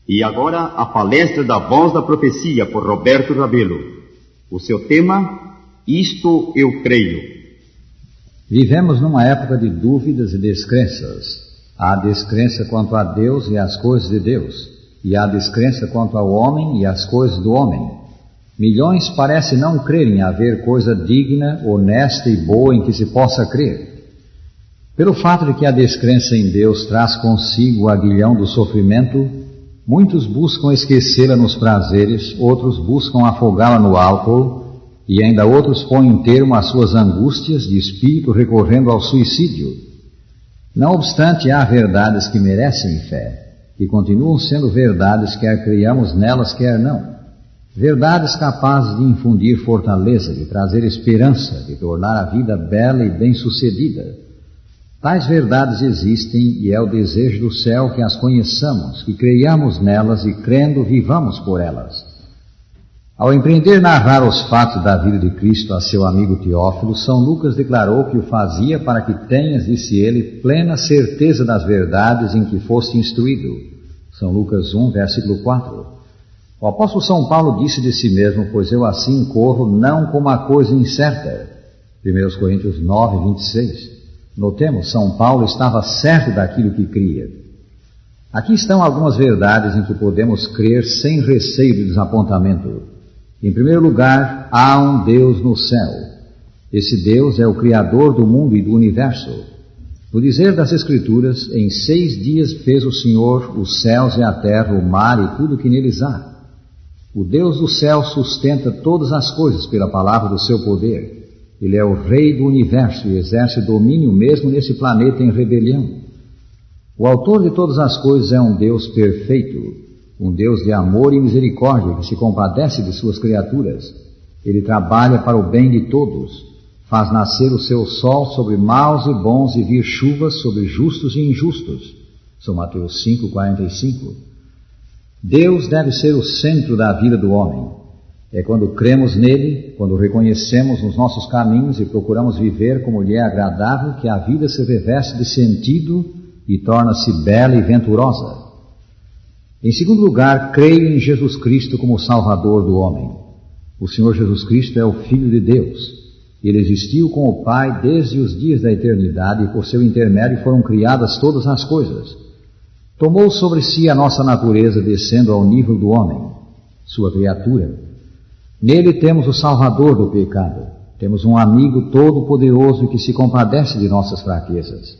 E agora a palestra da Voz da Profecia por Roberto Rabelo. O seu tema, Isto Eu Creio. Vivemos numa época de dúvidas e descrenças. Há descrença quanto a Deus e às coisas de Deus, e há descrença quanto ao homem e às coisas do homem. Milhões parecem não crerem haver coisa digna, honesta e boa em que se possa crer. Pelo fato de que a descrença em Deus traz consigo o aguilhão do sofrimento, muitos buscam esquecê-la nos prazeres, outros buscam afogá-la no álcool, e ainda outros põem termo às suas angústias de espírito recorrendo ao suicídio. Não obstante, há verdades que merecem fé, que continuam sendo verdades quer creiamos nelas, quer não. Verdades capazes de infundir fortaleza, de trazer esperança, de tornar a vida bela e bem-sucedida. Tais verdades existem e é o desejo do céu que as conheçamos, que creiamos nelas e, crendo, vivamos por elas. Ao empreender narrar os fatos da vida de Cristo a seu amigo Teófilo, São Lucas declarou que o fazia para que tenhas, disse ele, plena certeza das verdades em que foste instruído. São Lucas 1, versículo 4. O apóstolo São Paulo disse de si mesmo, pois eu assim corro, não como a coisa incerta. 1 Coríntios 9, 26. Notemos, São Paulo estava certo daquilo que cria. Aqui estão algumas verdades em que podemos crer sem receio de desapontamento. Em primeiro lugar, há um Deus no céu. Esse Deus é o Criador do mundo e do universo. No dizer das Escrituras, em 6 dias fez o Senhor os céus e a terra, o mar e tudo que neles há. O Deus do céu sustenta todas as coisas pela palavra do seu poder. Ele é o Rei do universo e exerce domínio mesmo nesse planeta em rebelião. O autor de todas as coisas é um Deus perfeito, um Deus de amor e misericórdia que se compadece de suas criaturas. Ele trabalha para o bem de todos, faz nascer o seu sol sobre maus e bons e vir chuvas sobre justos e injustos. São Mateus 5, 45. Deus deve ser o centro da vida do homem. É quando cremos nele, quando reconhecemos os nossos caminhos e procuramos viver como lhe é agradável, que a vida se reveste de sentido e torna-se bela e venturosa. Em segundo lugar, creio em Jesus Cristo como o Salvador do homem. O Senhor Jesus Cristo é o Filho de Deus. Ele existiu com o Pai desde os dias da eternidade e por seu intermédio foram criadas todas as coisas. Tomou sobre si a nossa natureza descendo ao nível do homem, sua criatura. Nele temos o Salvador do pecado. Temos um amigo todo-poderoso que se compadece de nossas fraquezas.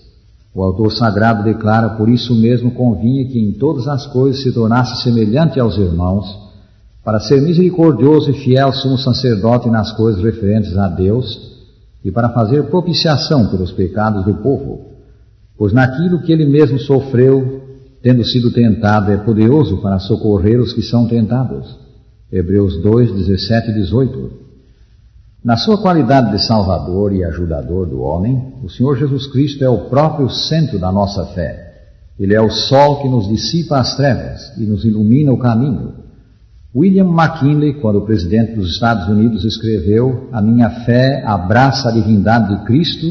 O autor sagrado declara, por isso mesmo convinha que em todas as coisas se tornasse semelhante aos irmãos, para ser misericordioso e fiel sumo sacerdote nas coisas referentes a Deus e para fazer propiciação pelos pecados do povo. Pois naquilo que ele mesmo sofreu, tendo sido tentado, é poderoso para socorrer os que são tentados. Hebreus 2, 17 e 18. Na sua qualidade de Salvador e ajudador do homem, o Senhor Jesus Cristo é o próprio centro da nossa fé. Ele é o sol que nos dissipa as trevas e nos ilumina o caminho. William McKinley, quando presidente dos Estados Unidos, escreveu: a minha fé abraça a divindade de Cristo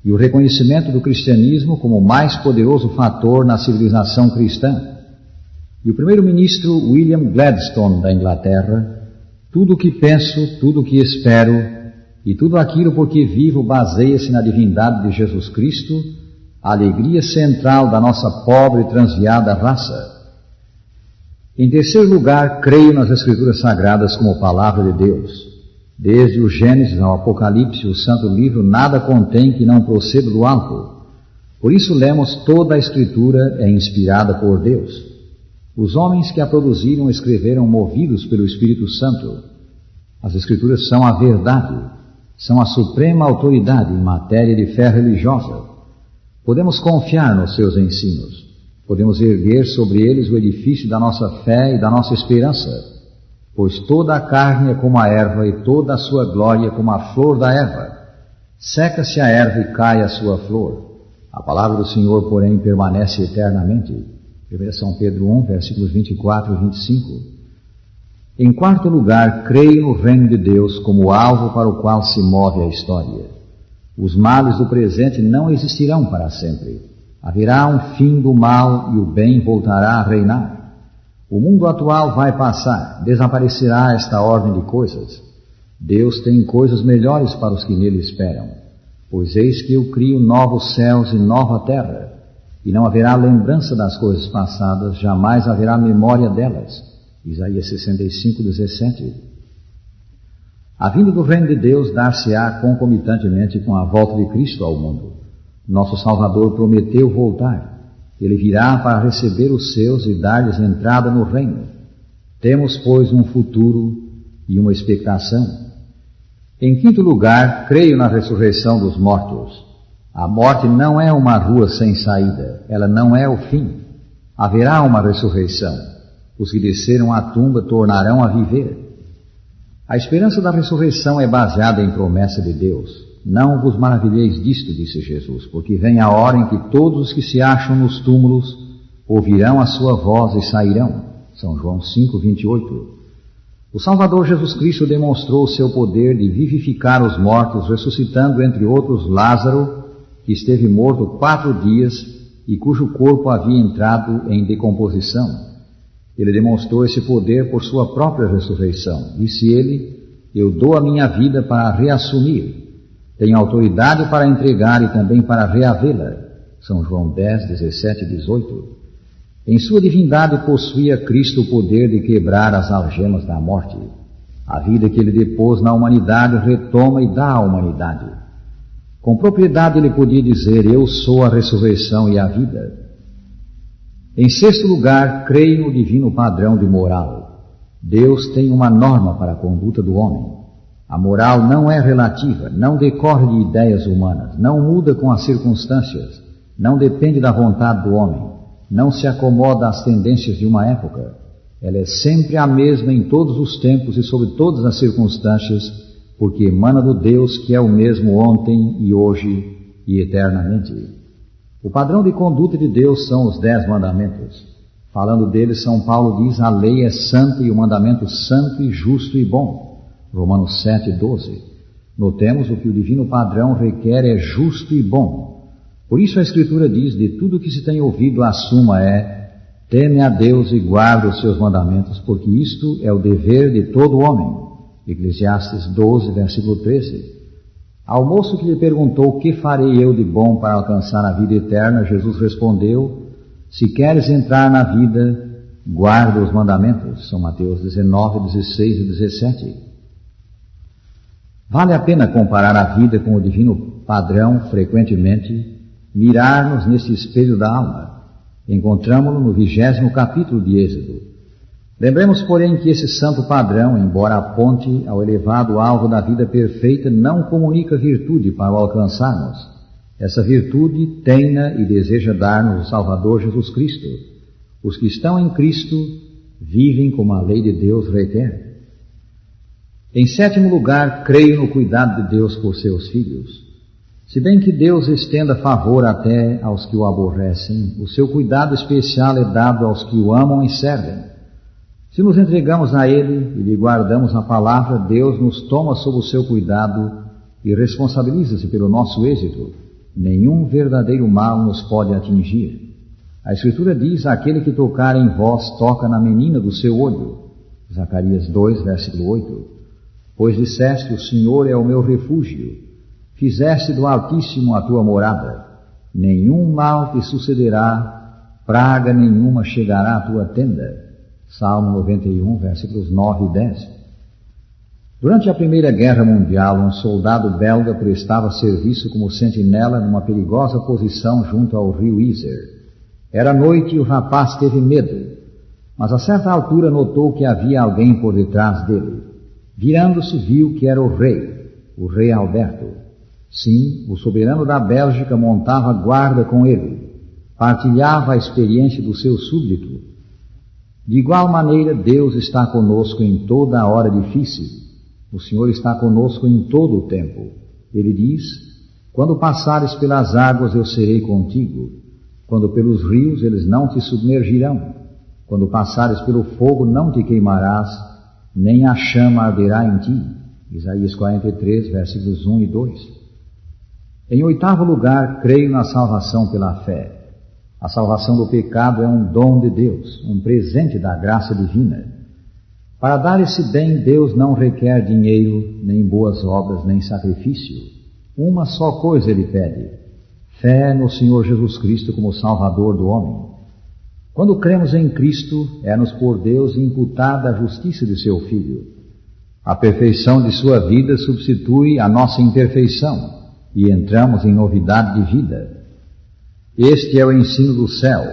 e o reconhecimento do cristianismo como o mais poderoso fator na civilização cristã. E o primeiro-ministro William Gladstone, da Inglaterra: tudo o que penso, tudo o que espero e tudo aquilo por que vivo baseia-se na divindade de Jesus Cristo, a alegria central da nossa pobre e transviada raça. Em terceiro lugar, creio nas Escrituras Sagradas como palavra de Deus. Desde o Gênesis ao Apocalipse, o Santo Livro nada contém que não proceda do alto. Por isso lemos toda a Escritura é inspirada por Deus. Os homens que a produziram escreveram movidos pelo Espírito Santo. As Escrituras são a verdade, são a suprema autoridade em matéria de fé religiosa. Podemos confiar nos seus ensinos, podemos erguer sobre eles o edifício da nossa fé e da nossa esperança, pois toda a carne é como a erva e toda a sua glória como a flor da erva. Seca-se a erva e cai a sua flor. A palavra do Senhor, porém, permanece eternamente. 1 São Pedro 1, versículos 24 e 25. Em quarto lugar, creio no reino de Deus como alvo para o qual se move a história. Os males do presente não existirão para sempre. Haverá um fim do mal e o bem voltará a reinar. O mundo atual vai passar, desaparecerá esta ordem de coisas. Deus tem coisas melhores para os que nele esperam. Pois eis que eu crio novos céus e nova terra, e não haverá lembrança das coisas passadas, jamais haverá memória delas. Isaías 65:17. A vinda do reino de Deus dar-se-á concomitantemente com a volta de Cristo ao mundo. Nosso Salvador prometeu voltar. Ele virá para receber os seus e dar-lhes entrada no reino. Temos, pois, um futuro e uma expectação. Em quinto lugar, creio na ressurreição dos mortos. A morte não é uma rua sem saída, ela não é o fim. Haverá uma ressurreição. Os que desceram à tumba tornarão a viver. A esperança da ressurreição é baseada em promessa de Deus. Não vos maravilheis disto, disse Jesus, porque vem a hora em que todos os que se acham nos túmulos ouvirão a sua voz e sairão. São João 5:28. O Salvador Jesus Cristo demonstrou o seu poder de vivificar os mortos, ressuscitando entre outros Lázaro, que esteve morto 4 dias e cujo corpo havia entrado em decomposição. Ele demonstrou esse poder por sua própria ressurreição. Disse ele: eu dou a minha vida para reassumir. Tenho autoridade para entregar e também para reavê-la. São João 10:17-18. Em sua divindade possuía Cristo o poder de quebrar as algemas da morte. A vida que ele depôs na humanidade retoma e dá à humanidade. Com propriedade ele podia dizer: eu sou a ressurreição e a vida. Em sexto lugar, creio no divino padrão de moral. Deus tem uma norma para a conduta do homem. A moral não é relativa, não decorre de ideias humanas, não muda com as circunstâncias, não depende da vontade do homem, não se acomoda às tendências de uma época. Ela é sempre a mesma em todos os tempos e sob todas as circunstâncias, porque emana do Deus que é o mesmo ontem e hoje e eternamente. O padrão de conduta de Deus são os 10 mandamentos. Falando deles, São Paulo diz: a lei é santa e o mandamento santo e justo e bom. Romanos 7:12. Notemos o que o divino padrão requer é justo e bom. Por isso a Escritura diz: de tudo o que se tem ouvido, a suma é: teme a Deus e guarda os seus mandamentos, porque isto é o dever de todo homem. Eclesiastes 12:13. Ao moço que lhe perguntou: que farei eu de bom para alcançar a vida eterna? Jesus respondeu: se queres entrar na vida, guarda os mandamentos. São Mateus 19:16-17. Vale a pena comparar a vida com o divino padrão, frequentemente, mirar-nos nesse espelho da alma. Encontramo-lo no 20º capítulo de Êxodo. Lembremos, porém, que esse santo padrão, embora aponte ao elevado alvo da vida perfeita, não comunica virtude para o alcançarmos. Essa virtude tem-na e deseja dar-nos o Salvador Jesus Cristo. Os que estão em Cristo vivem como a lei de Deus requer. Em sétimo lugar, creio no cuidado de Deus por seus filhos. Se bem que Deus estenda favor até aos que o aborrecem, o seu cuidado especial é dado aos que o amam e servem. Se nos entregamos a Ele e lhe guardamos a palavra, Deus nos toma sob o seu cuidado e responsabiliza-se pelo nosso êxito. Nenhum verdadeiro mal nos pode atingir. A Escritura diz: aquele que tocar em vós toca na menina do seu olho. Zacarias 2:8. Pois disseste: o Senhor é o meu refúgio. Fizeste do Altíssimo a tua morada. Nenhum mal te sucederá, praga nenhuma chegará à tua tenda. Salmo 91, versículos 9 e 10. Durante a Primeira Guerra Mundial, um soldado belga prestava serviço como sentinela numa perigosa posição junto ao rio Iser. Era noite e o rapaz teve medo, mas a certa altura notou que havia alguém por detrás dele. Virando-se, viu que era o rei Alberto. Sim, o soberano da Bélgica montava guarda com ele, partilhava a experiência do seu súbdito. De igual maneira, Deus está conosco em toda a hora difícil. O Senhor está conosco em todo o tempo. Ele diz: quando passares pelas águas, eu serei contigo. Quando pelos rios, eles não te submergirão. Quando passares pelo fogo, não te queimarás, nem a chama arderá em ti. Isaías 43, versículos 1 e 2. Em oitavo lugar, creio na salvação pela fé. A salvação do pecado é um dom de Deus, um presente da graça divina. Para dar esse bem, Deus não requer dinheiro, nem boas obras, nem sacrifício. Uma só coisa Ele pede: fé no Senhor Jesus Cristo como Salvador do homem. Quando cremos em Cristo, é-nos por Deus imputada a justiça de seu Filho. A perfeição de sua vida substitui a nossa imperfeição e entramos em novidade de vida. Este é o ensino do céu,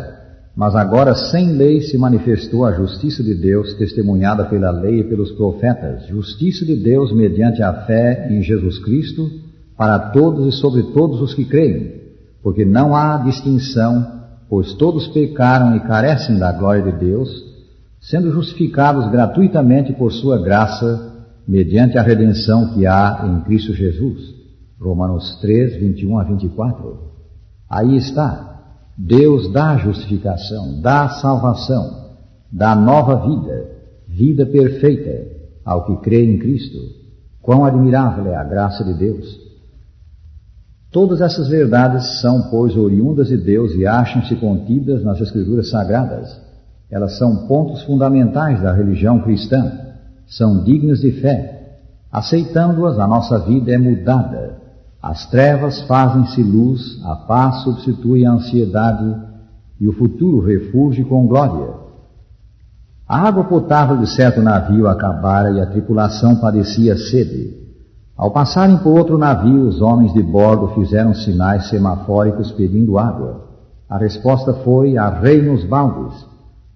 mas agora sem lei se manifestou a justiça de Deus, testemunhada pela lei e pelos profetas, justiça de Deus mediante a fé em Jesus Cristo, para todos e sobre todos os que creem, porque não há distinção, pois todos pecaram e carecem da glória de Deus, sendo justificados gratuitamente por sua graça, mediante a redenção que há em Cristo Jesus. Romanos 3, 21 a 24. Aí está. Deus dá justificação, dá salvação, dá nova vida, vida perfeita ao que crê em Cristo. Quão admirável é a graça de Deus! Todas essas verdades são, pois, oriundas de Deus e acham-se contidas nas Escrituras Sagradas. Elas são pontos fundamentais da religião cristã, são dignas de fé. Aceitando-as, a nossa vida é mudada. As trevas fazem-se luz, a paz substitui a ansiedade e o futuro refúgio com glória. A água potável de certo navio acabara e a tripulação padecia sede. Ao passarem por outro navio, os homens de bordo fizeram sinais semafóricos pedindo água. A resposta foi: arrei nos baldes.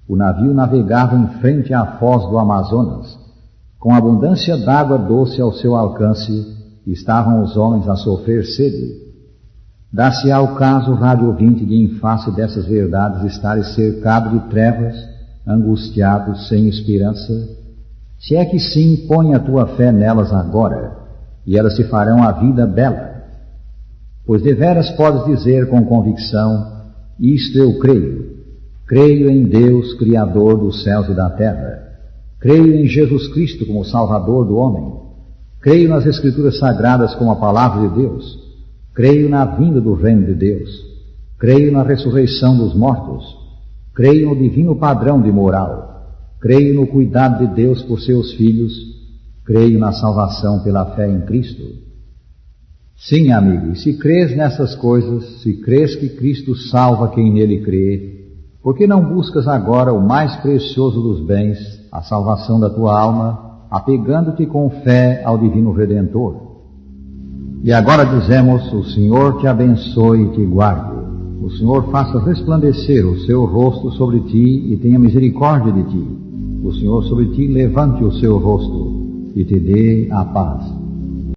O navio navegava em frente à foz do Amazonas. Com abundância d'água doce ao seu alcance, estavam os homens a sofrer sede. Dá-se-á o caso, rádio ouvinte, de em face dessas verdades estares cercado de trevas, angustiado, sem esperança? Se é que sim, põe a tua fé nelas agora, e elas te farão a vida bela. Pois deveras podes dizer com convicção: isto eu creio. Creio em Deus, Criador dos céus e da terra. Creio em Jesus Cristo como Salvador do homem. Creio nas Escrituras Sagradas como a Palavra de Deus. Creio na vinda do reino de Deus. Creio na ressurreição dos mortos. Creio no divino padrão de moral. Creio no cuidado de Deus por seus filhos. Creio na salvação pela fé em Cristo. Sim, amigo, e se crês nessas coisas, se crês que Cristo salva quem nele crê, por que não buscas agora o mais precioso dos bens, a salvação da tua alma, apegando-te com fé ao Divino Redentor? E agora dizemos: o Senhor te abençoe e te guarde. O Senhor faça resplandecer o seu rosto sobre ti e tenha misericórdia de ti. O Senhor sobre ti levante o seu rosto e te dê a paz.